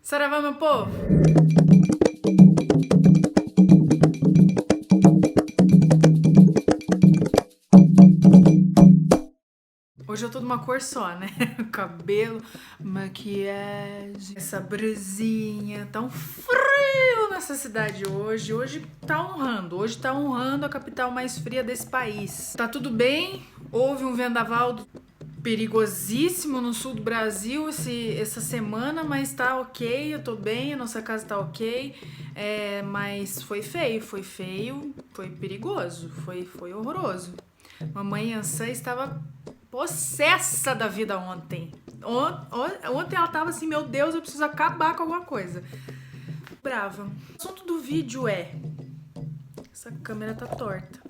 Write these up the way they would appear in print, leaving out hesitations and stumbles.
Saravá, meu povo! Hoje eu tô de uma cor só, né? Cabelo, maquiagem, essa brusinha. Tá um frio nessa cidade hoje. Hoje tá honrando a capital mais fria desse país. Tá tudo bem? Houve um vendaval perigosíssimo no sul do Brasil essa semana, mas tá ok, eu tô bem, a nossa casa tá ok. Mas foi feio, foi perigoso, foi horroroso. Mamãe Ansã estava possessa da vida ontem. Ontem ela tava assim, meu Deus, eu preciso acabar com alguma coisa. Brava. O assunto do vídeo é... Essa câmera tá torta.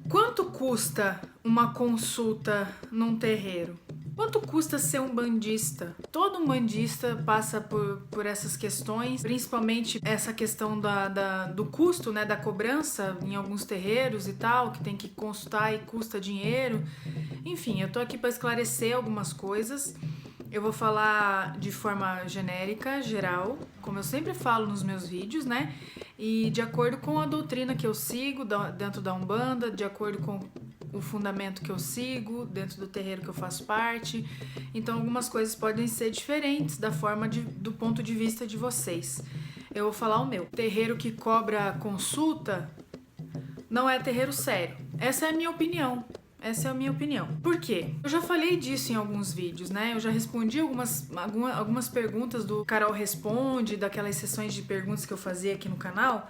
Quanto custa uma consulta num terreiro? Quanto custa ser um bandista? Todo um bandista passa por essas questões, principalmente essa questão do custo, né, da cobrança em alguns terreiros e tal, que tem que consultar e custa dinheiro. Enfim, eu tô aqui para esclarecer algumas coisas. Eu vou falar de forma genérica, geral, como eu sempre falo nos meus vídeos, né? E de acordo com a doutrina que eu sigo dentro da Umbanda, de acordo com o fundamento que eu sigo dentro do terreiro que eu faço parte. Então algumas coisas podem ser diferentes do ponto de vista de vocês. Eu vou falar o meu. Terreiro que cobra consulta não é terreiro sério. Essa é a minha opinião. Essa é a minha opinião. Por quê? Eu já falei disso em alguns vídeos, né? Eu já respondi algumas perguntas do Carol Responde, daquelas sessões de perguntas que eu fazia aqui no canal,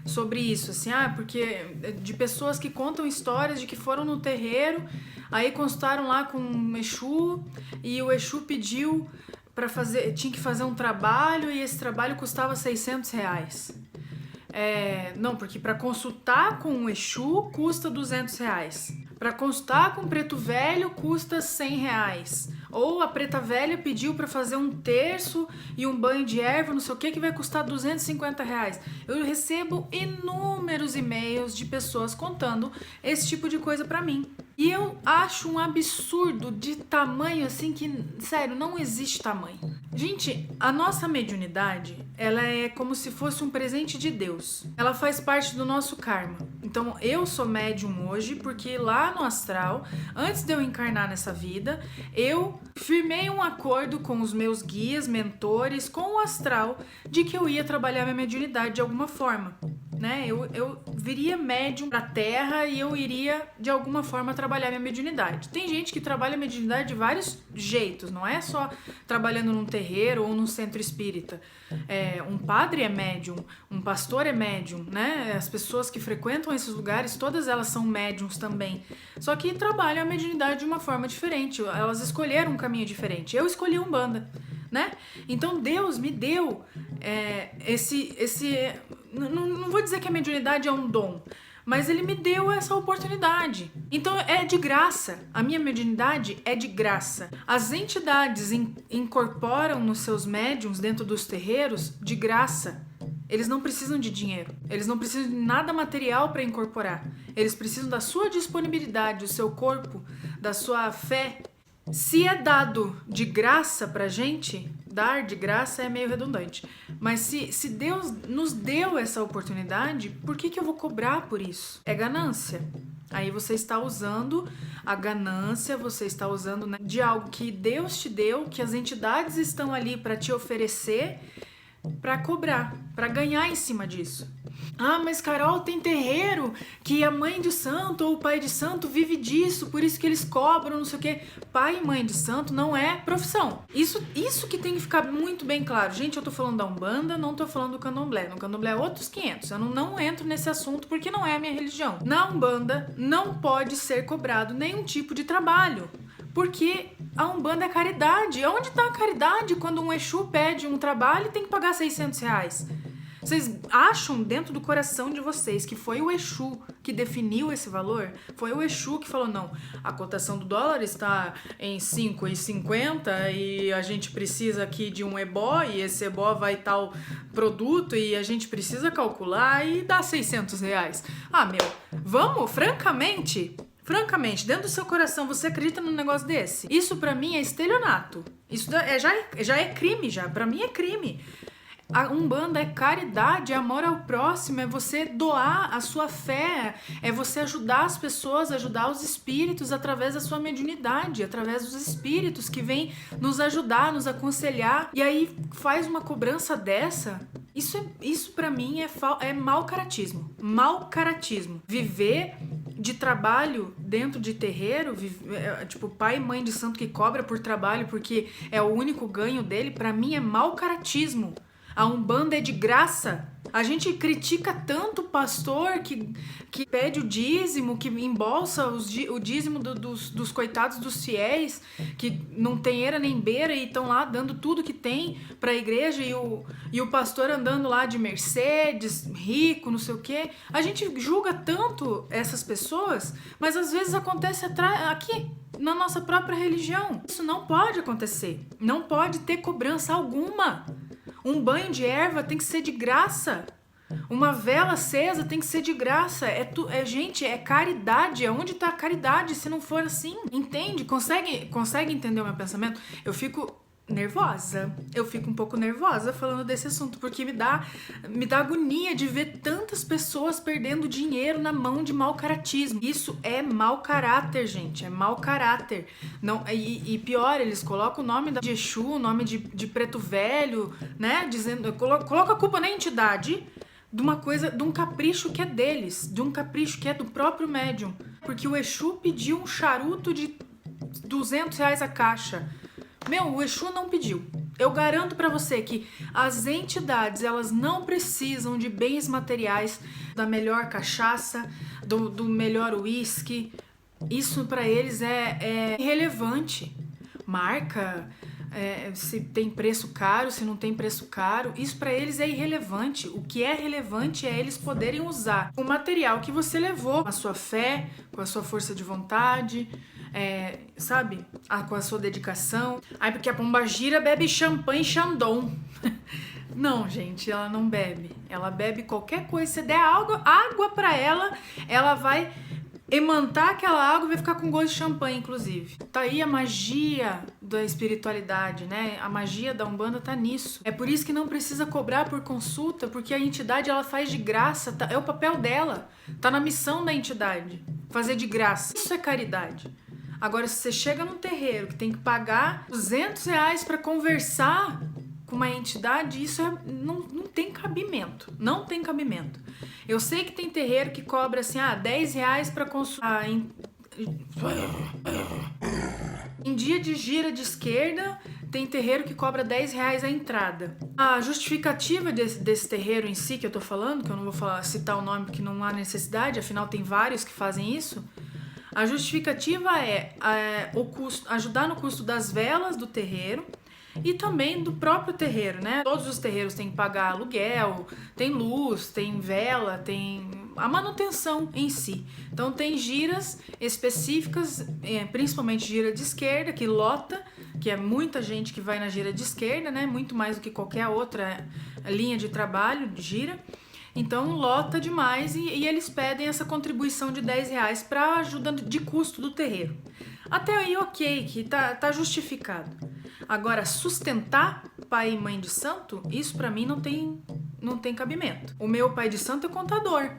sobre isso, assim, porque de pessoas que contam histórias de que foram no terreiro, aí consultaram lá com o Exu, e o Exu pediu para fazer, tinha que fazer um trabalho, e esse trabalho custava R$600. Não, porque para consultar com o Exu custa R$200. Para consultar com o preto velho custa R$100. Ou a preta velha pediu para fazer um terço e um banho de erva, não sei o que vai custar R$250. Eu recebo inúmeros e-mails de pessoas contando esse tipo de coisa para mim. E eu acho um absurdo de tamanho assim que, sério, não existe tamanho. Gente, a nossa mediunidade, ela é como se fosse um presente de Deus. Ela faz parte do nosso karma. Então, eu sou médium hoje porque lá no astral, antes de eu encarnar nessa vida, eu firmei um acordo com os meus guias, mentores, com o astral, de que eu ia trabalhar minha mediunidade de alguma forma. Né? Eu viria médium pra terra e eu iria de alguma forma trabalhar minha mediunidade. Tem gente que trabalha a mediunidade de vários jeitos, não é só trabalhando num terreiro ou num centro espírita. Um padre é médium, um pastor é médium, né? As pessoas que frequentam esses lugares, todas elas são médiums também. Só que trabalham a mediunidade de uma forma diferente, elas escolheram um caminho diferente. Eu escolhi Umbanda, né? Então Deus me deu não vou dizer que a mediunidade é um dom, mas ele me deu essa oportunidade. Então é de graça. A minha mediunidade é de graça. As entidades incorporam nos seus médiums dentro dos terreiros de graça. Eles não precisam de dinheiro. Eles não precisam de nada material para incorporar. Eles precisam da sua disponibilidade, do seu corpo, da sua fé. Se é dado de graça pra gente, dar de graça é meio redundante, mas se Deus nos deu essa oportunidade, por que eu vou cobrar por isso? É ganância. Aí você está usando a ganância, você está usando, né, de algo que Deus te deu, que as entidades estão ali para te oferecer, para cobrar, para ganhar em cima disso. Mas Carol, tem terreiro que a mãe de santo ou o pai de santo vive disso, por isso que eles cobram, não sei o quê. Pai e mãe de santo não é profissão. Isso que tem que ficar muito bem claro. Gente, eu tô falando da Umbanda, não tô falando do Candomblé. No Candomblé é outros 500. Eu não entro nesse assunto porque não é a minha religião. Na Umbanda não pode ser cobrado nenhum tipo de trabalho, porque a Umbanda é caridade. Onde tá a caridade quando um Exu pede um trabalho e tem que pagar R$600? Vocês acham dentro do coração de vocês que foi o Exu que definiu esse valor? Foi o Exu que falou, não, a cotação do dólar está em R$5,50 e a gente precisa aqui de um ebó e esse ebó vai tal produto e a gente precisa calcular e dá R$600. Vamos, francamente, dentro do seu coração, você acredita num negócio desse? Isso pra mim é estelionato. Isso já é crime, já. Pra mim é crime. A Umbanda é caridade, é amor ao próximo, é você doar a sua fé, é você ajudar as pessoas, ajudar os espíritos através da sua mediunidade, através dos espíritos que vêm nos ajudar, nos aconselhar. E aí faz uma cobrança dessa. Isso para mim é mau caratismo. Mau caratismo. Viver de trabalho dentro de terreiro, tipo pai e mãe de santo que cobra por trabalho porque é o único ganho dele, para mim é mau caratismo. A Umbanda é de graça. A gente critica tanto o pastor que pede o dízimo, que embolsa o dízimo dos coitados dos fiéis, que não tem eira nem beira e estão lá dando tudo que tem para a igreja e o pastor andando lá de Mercedes, rico, não sei o quê. A gente julga tanto essas pessoas, mas às vezes acontece aqui, na nossa própria religião. Isso não pode acontecer. Não pode ter cobrança alguma. Um banho de erva tem que ser de graça. Uma vela acesa tem que ser de graça. Gente, é caridade. Onde está a caridade se não for assim? Entende? Consegue entender o meu pensamento? Eu fico nervosa. Eu fico um pouco nervosa falando desse assunto, porque me dá agonia de ver tantas pessoas perdendo dinheiro na mão de mau caratismo. Isso é mau caráter, gente. É mau caráter. Não, e pior, eles colocam o nome de Exu, o nome de preto velho, né? Dizendo, coloca a culpa na entidade de uma coisa, de um capricho que é deles, de um capricho que é do próprio médium. Porque o Exu pediu um charuto de R$200 a caixa. Meu, o Exu não pediu. Eu garanto pra você que as entidades, elas não precisam de bens materiais, da melhor cachaça, do melhor uísque. Isso pra eles é irrelevante. Marca, se tem preço caro, se não tem preço caro, isso pra eles é irrelevante. O que é relevante é eles poderem usar o material que você levou, com a sua fé, com a sua força de vontade, sabe? Com a sua dedicação. Ai, porque a pombagira bebe champanhe Chandon. Não, gente, ela não bebe. Ela bebe qualquer coisa. Se der água pra ela, ela vai emantar aquela água e vai ficar com gosto de champanhe, inclusive. Tá aí a magia da espiritualidade, né? A magia da Umbanda tá nisso. É por isso que não precisa cobrar por consulta, porque a entidade, ela faz de graça. É o papel dela. Tá na missão da entidade. Fazer de graça. Isso é caridade. Agora, se você chega num terreiro que tem que pagar R$200 para conversar com uma entidade, isso não tem cabimento. Não tem cabimento. Eu sei que tem terreiro que cobra assim, R$10 para consultar. Em dia de gira de esquerda, tem terreiro que cobra R$10 a entrada. A justificativa desse terreiro em si que eu tô falando, que eu não vou citar o nome porque não há necessidade, afinal tem vários que fazem isso. A justificativa o custo, ajudar no custo das velas do terreiro e também do próprio terreiro, né? Todos os terreiros têm que pagar aluguel, tem luz, tem vela, tem a manutenção em si. Então tem giras específicas, principalmente gira de esquerda, que lota, que é muita gente que vai na gira de esquerda, né? Muito mais do que qualquer outra linha de trabalho, de gira. Então lota demais e eles pedem essa contribuição de R$10 para ajuda de custo do terreiro. Até aí ok, que tá justificado. Agora, sustentar pai e mãe de santo, isso para mim não tem cabimento. O meu pai de santo é contador.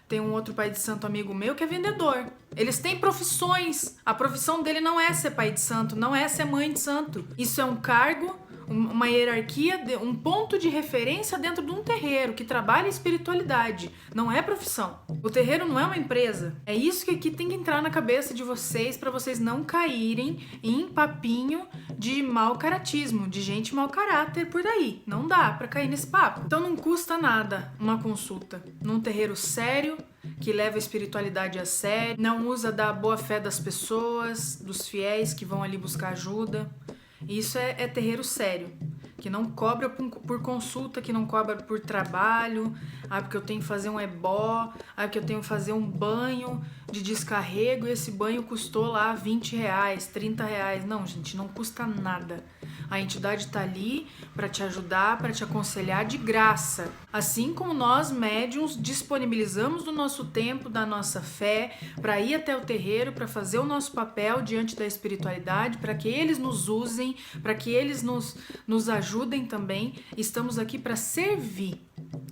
Tem um outro pai de santo amigo meu que é vendedor. Eles têm profissões. A profissão dele não é ser pai de santo, não é ser mãe de santo. Isso é um cargo, uma hierarquia, um ponto de referência dentro de um terreiro que trabalha espiritualidade, não é profissão. O terreiro não é uma empresa. É isso que aqui tem que entrar na cabeça de vocês para vocês não caírem em papinho de mau caratismo, de gente mau caráter por aí. Não dá para cair nesse papo. Então não custa nada uma consulta num terreiro sério, que leva a espiritualidade a sério, não usa da boa fé das pessoas, dos fiéis que vão ali buscar ajuda. Isso é terreiro sério, que não cobra por consulta, que não cobra por trabalho, porque eu tenho que fazer um ebó, porque eu tenho que fazer um banho de descarrego e esse banho custou lá R$20, R$30. Não, gente, não custa nada. A entidade tá ali para te ajudar, para te aconselhar de graça. Assim como nós, médiuns, disponibilizamos do nosso tempo, da nossa fé, para ir até o terreiro, para fazer o nosso papel diante da espiritualidade, para que eles nos usem, para que eles nos ajudem, ajudem também. Estamos aqui para servir.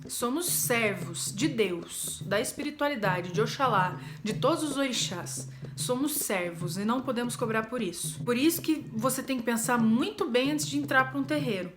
Somos servos de Deus, da espiritualidade, de Oxalá, de todos os orixás. Somos servos e não podemos cobrar por isso. Por isso que você tem que pensar muito bem antes de entrar para um terreiro.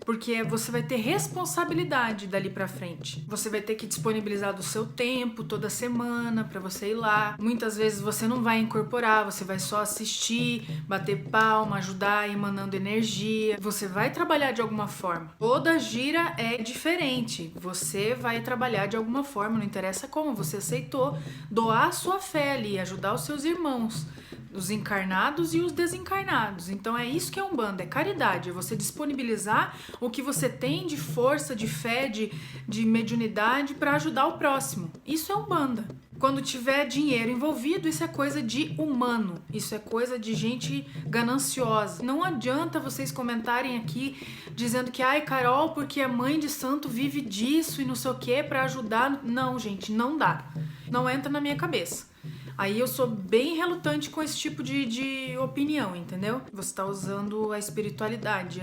Porque você vai ter responsabilidade dali pra frente. Você vai ter que disponibilizar do seu tempo toda semana pra você ir lá. Muitas vezes você não vai incorporar, você vai só assistir, bater palma, ajudar, emanando energia. Você vai trabalhar de alguma forma. Toda gira é diferente. Você vai trabalhar de alguma forma, não interessa como. Você aceitou doar a sua fé ali, ajudar os seus irmãos, os encarnados e os desencarnados. Então é isso que é Umbanda, é caridade, é você disponibilizar o que você tem de força, de fé, de mediunidade para ajudar o próximo. Isso é Umbanda. Quando tiver dinheiro envolvido, isso é coisa de humano, isso é coisa de gente gananciosa. Não adianta vocês comentarem aqui dizendo que, ai, Carol, porque a mãe de santo vive disso e não sei o que para ajudar. Não, gente, não dá. Não entra na minha cabeça. Aí eu sou bem relutante com esse tipo de opinião, entendeu? Você tá usando a espiritualidade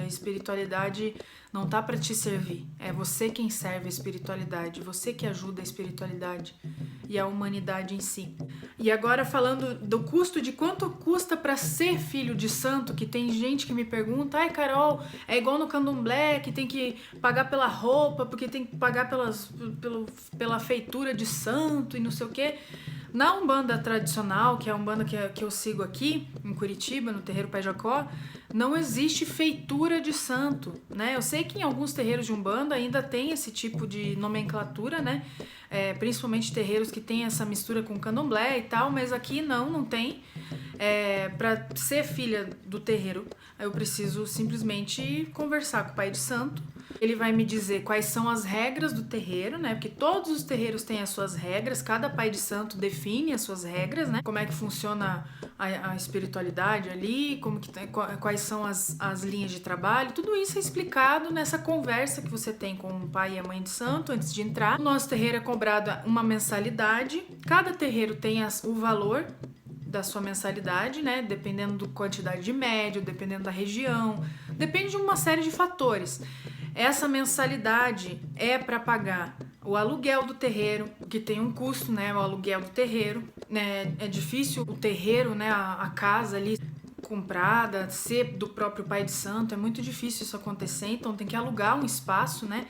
não tá para te servir. É você quem serve a espiritualidade, você que ajuda a espiritualidade e a humanidade em si. E agora falando do custo, de quanto custa para ser filho de santo, que tem gente que me pergunta, ai Carol, é igual no candomblé, que tem que pagar pela roupa, porque tem que pagar pela feitura de santo e não sei o quê. Na Umbanda tradicional, que é a Umbanda que eu sigo aqui, em Curitiba, no terreiro Pai Jacó, não existe feitura de santo, né? Eu sei que em alguns terreiros de Umbanda ainda tem esse tipo de nomenclatura, né? Principalmente terreiros que tem essa mistura com candomblé e tal, mas aqui não tem. Para ser filha do terreiro, eu preciso simplesmente conversar com o pai de santo. Ele vai me dizer quais são as regras do terreiro, né? Porque todos os terreiros têm as suas regras, cada pai de santo define as suas regras, né? Como é que funciona a espiritualidade ali, quais são as linhas de trabalho, tudo isso é explicado nessa conversa que você tem com o pai e a mãe de santo antes de entrar. O nosso terreiro é cobrado uma mensalidade, cada terreiro tem o valor da sua mensalidade, né? Dependendo da quantidade de médio, dependendo da região, depende de uma série de fatores. Essa mensalidade é para pagar o aluguel do terreiro, que tem um custo, né? O aluguel do terreiro, né? É difícil o terreiro, né? A casa ali comprada, ser do próprio pai de santo, é muito difícil isso acontecer, então tem que alugar um espaço, né?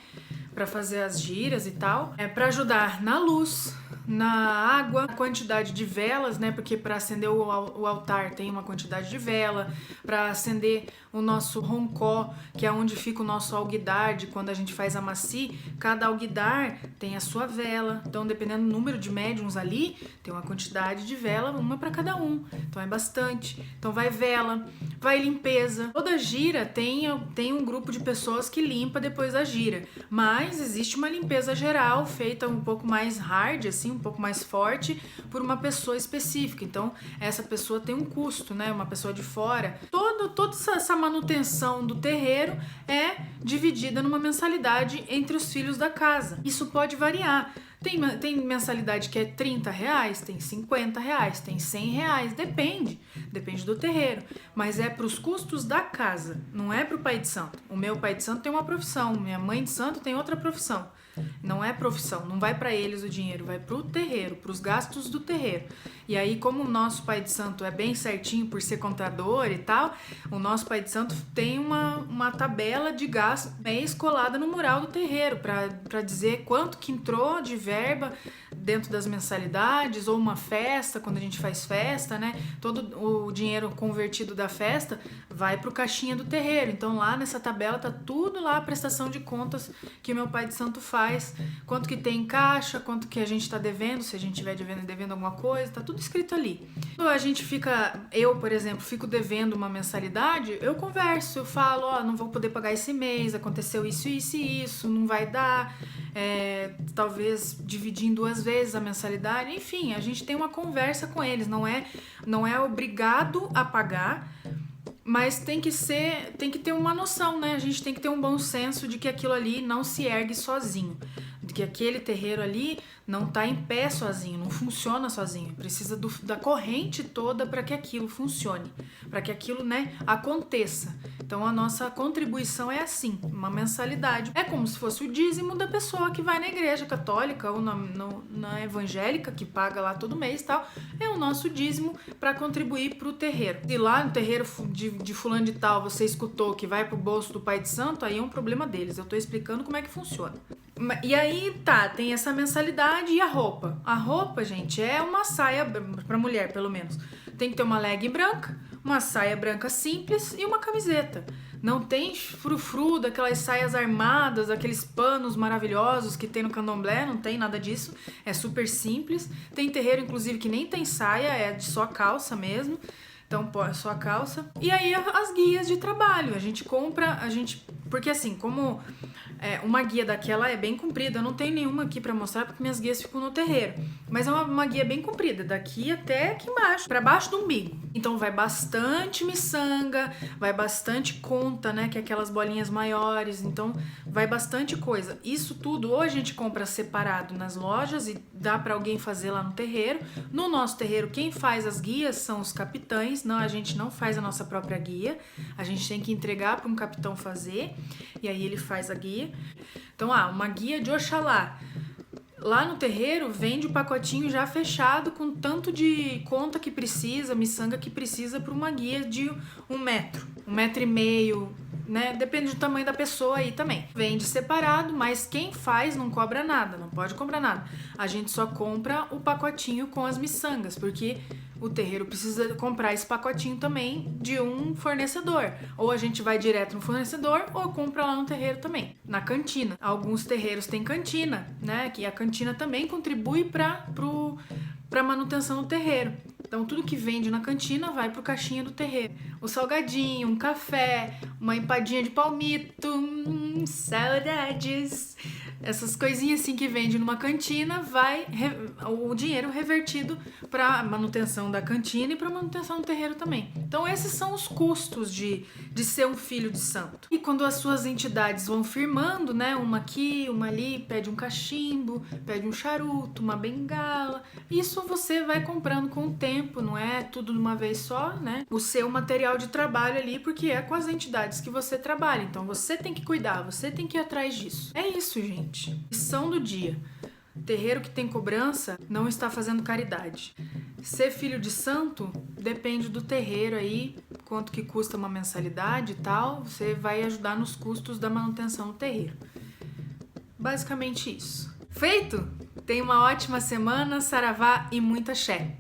Para fazer as giras e tal. Para ajudar na luz, na água, a quantidade de velas, né? Porque para acender o altar tem uma quantidade de vela, para acender o nosso roncó, que é onde fica o nosso alguidar, quando a gente faz a maci, cada alguidar tem a sua vela. Então, dependendo do número de médiums ali, tem uma quantidade de vela, uma para cada um. Então é bastante. Então vai vela, vai limpeza. Toda gira tem um grupo de pessoas que limpa depois da gira, mas existe uma limpeza geral feita um pouco mais hard, assim, um pouco mais forte por uma pessoa específica. Então essa pessoa tem um custo, né? Uma pessoa de fora. Toda essa manutenção do terreiro é dividida numa mensalidade entre os filhos da casa. Isso pode variar. Tem mensalidade que é R$30, tem R$50, tem R$100, depende do terreiro, mas é para os custos da casa, não é para o pai de santo. O meu pai de santo tem uma profissão, minha mãe de santo tem outra profissão. Não é profissão, não vai para eles o dinheiro, vai para o terreiro, para os gastos do terreiro. E aí, como o nosso pai de santo é bem certinho por ser contador e tal, o nosso pai de santo tem uma tabela de gasto mês colada no mural do terreiro, para dizer quanto que entrou de verba dentro das mensalidades, ou uma festa, quando a gente faz festa, né? Todo o dinheiro convertido da festa vai para o caixinha do terreiro. Então lá nessa tabela tá tudo lá, a prestação de contas que meu pai de santo faz, quanto que tem em caixa, quanto que a gente tá devendo, se a gente tiver devendo alguma coisa, tá tudo escrito ali. Quando a gente eu, por exemplo, fico devendo uma mensalidade, eu converso, eu falo, não vou poder pagar esse mês, aconteceu isso, não vai dar, talvez dividir em 2 vezes a mensalidade, enfim, a gente tem uma conversa com eles, não é obrigado a pagar, mas tem que ter uma noção, né? A gente tem que ter um bom senso de que aquilo ali não se ergue sozinho, que aquele terreiro ali não tá em pé sozinho, não funciona sozinho. Precisa da corrente toda para que aquilo funcione, para que aquilo, né, aconteça. Então a nossa contribuição é assim, uma mensalidade. É como se fosse o dízimo da pessoa que vai na igreja católica ou na evangélica, que paga lá todo mês e tal. É o nosso dízimo para contribuir para o terreiro. Se lá no terreiro de fulano de tal você escutou que vai pro bolso do pai de santo, aí é um problema deles. Eu tô explicando como é que funciona. E aí, tá, tem essa mensalidade e a roupa. A roupa, gente, é uma saia, pra mulher, pelo menos. Tem que ter uma legging branca, uma saia branca simples e uma camiseta. Não tem frufru daquelas saias armadas, aqueles panos maravilhosos que tem no candomblé, não tem nada disso. É super simples. Tem terreiro, inclusive, que nem tem saia, é de só calça mesmo. Então, só a calça. E aí, as guias de trabalho. A gente compra, porque assim, como uma guia daquela é bem comprida, eu não tenho nenhuma aqui pra mostrar porque minhas guias ficam no terreiro. Mas é uma guia bem comprida, daqui até aqui embaixo, pra baixo do umbigo. Então, vai bastante miçanga, vai bastante conta, né, que é aquelas bolinhas maiores. Então, vai bastante coisa. Isso tudo, ou a gente compra separado nas lojas e dá pra alguém fazer lá no terreiro. No nosso terreiro, quem faz as guias são os capitães. Não, a gente não faz a nossa própria guia. A gente tem que entregar para um capitão fazer. E aí ele faz a guia. Então, uma guia de Oxalá. Lá no terreiro vende o pacotinho já fechado com tanto de conta que precisa, miçanga que precisa para uma guia de 1 metro, 1,5 metro, né? Depende do tamanho da pessoa aí também. Vende separado, mas quem faz não cobra nada, não pode cobrar nada. A gente só compra o pacotinho com as miçangas, porque o terreiro precisa comprar esse pacotinho também de um fornecedor. Ou a gente vai direto no fornecedor ou compra lá no terreiro também, na cantina. Alguns terreiros têm cantina, né? Que a cantina também contribui para manutenção do terreiro. Então, tudo que vende na cantina vai pro caixinha do terreiro. O salgadinho, um café, uma empadinha de palmito, saudades. Essas coisinhas assim que vende numa cantina, o dinheiro revertido para manutenção da cantina e para manutenção do terreiro também. Então, esses são os custos de ser um filho de santo. E quando as suas entidades vão firmando, né, uma aqui, uma ali, pede um cachimbo, pede um charuto, uma bengala, isso você vai comprando com o tempo, não é tudo de uma vez só, né? O seu material de trabalho ali, porque é com as entidades que você trabalha. Então você tem que cuidar, você tem que ir atrás disso. É isso, gente. Lição do dia. Terreiro que tem cobrança não está fazendo caridade. Ser filho de santo depende do terreiro aí, quanto que custa uma mensalidade e tal. Você vai ajudar nos custos da manutenção do terreiro. Basicamente isso. Feito? Tenha uma ótima semana, saravá e muita axé.